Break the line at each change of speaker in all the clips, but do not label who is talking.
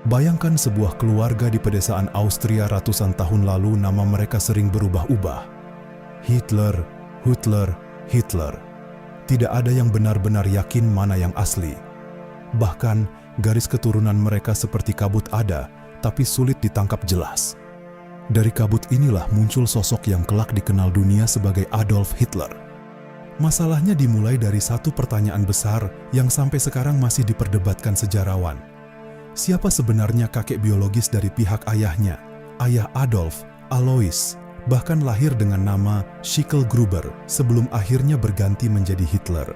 Bayangkan sebuah keluarga di pedesaan Austria ratusan tahun lalu, nama mereka sering berubah-ubah. Hitler, Hitler, Hitler. Tidak ada yang benar-benar yakin mana yang asli. Bahkan, garis keturunan mereka seperti kabut ada, tapi sulit ditangkap jelas. Dari kabut inilah muncul sosok yang kelak dikenal dunia sebagai Adolf Hitler. Masalahnya dimulai dari satu pertanyaan besar yang sampai sekarang masih diperdebatkan sejarawan. Siapa sebenarnya kakek biologis dari pihak ayahnya? Ayah Adolf, Alois, bahkan lahir dengan nama Schicklgruber sebelum akhirnya berganti menjadi Hitler.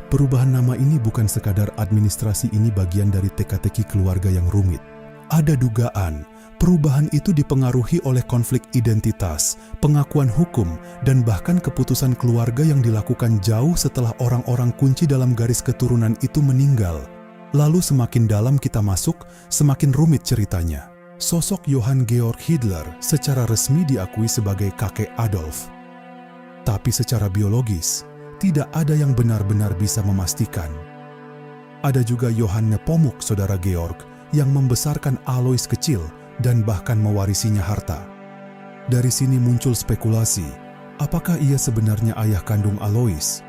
Perubahan nama ini bukan sekadar administrasi, ini bagian dari teka-teki keluarga yang rumit. Ada dugaan perubahan itu dipengaruhi oleh konflik identitas, pengakuan hukum, dan bahkan keputusan keluarga yang dilakukan jauh setelah orang-orang kunci dalam garis keturunan itu meninggal. Lalu semakin dalam kita masuk, semakin rumit ceritanya. Sosok Johann Georg Hitler secara resmi diakui sebagai kakek Adolf. Tapi secara biologis, tidak ada yang benar-benar bisa memastikan. Ada juga Johann Nepomuk, saudara Georg, yang membesarkan Alois kecil dan bahkan mewarisinya harta. Dari sini muncul spekulasi, apakah ia sebenarnya ayah kandung Alois?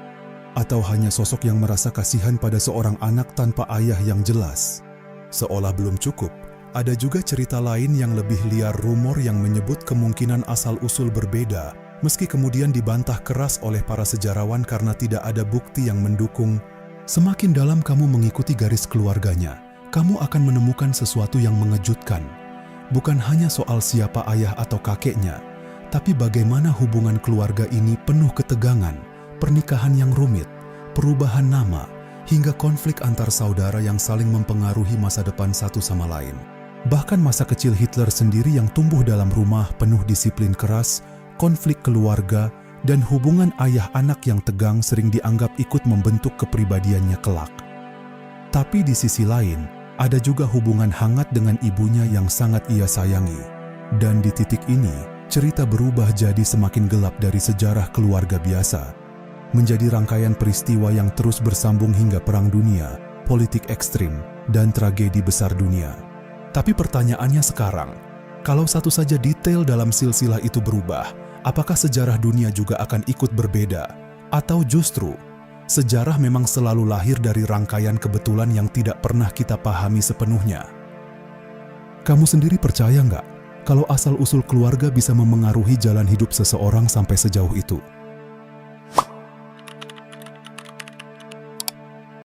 Atau hanya sosok yang merasa kasihan pada seorang anak tanpa ayah yang jelas? Seolah belum cukup, ada juga cerita lain yang lebih liar, rumor yang menyebut kemungkinan asal-usul berbeda, meski kemudian dibantah keras oleh para sejarawan karena tidak ada bukti yang mendukung. Semakin dalam kamu mengikuti garis keluarganya, kamu akan menemukan sesuatu yang mengejutkan. Bukan hanya soal siapa ayah atau kakeknya, tapi bagaimana hubungan keluarga ini penuh ketegangan, pernikahan yang rumit, perubahan nama, hingga konflik antar saudara yang saling mempengaruhi masa depan satu sama lain. Bahkan masa kecil Hitler sendiri yang tumbuh dalam rumah penuh disiplin keras, konflik keluarga, dan hubungan ayah anak yang tegang sering dianggap ikut membentuk kepribadiannya kelak. Tapi di sisi lain, ada juga hubungan hangat dengan ibunya yang sangat ia sayangi. Dan di titik ini, cerita berubah jadi semakin gelap dari sejarah keluarga biasa menjadi rangkaian peristiwa yang terus bersambung hingga perang dunia, politik ekstrim, dan tragedi besar dunia. Tapi pertanyaannya sekarang, kalau satu saja detail dalam silsilah itu berubah, apakah sejarah dunia juga akan ikut berbeda? Atau justru, sejarah memang selalu lahir dari rangkaian kebetulan yang tidak pernah kita pahami sepenuhnya? Kamu sendiri percaya nggak kalau asal-usul keluarga bisa memengaruhi jalan hidup seseorang sampai sejauh itu?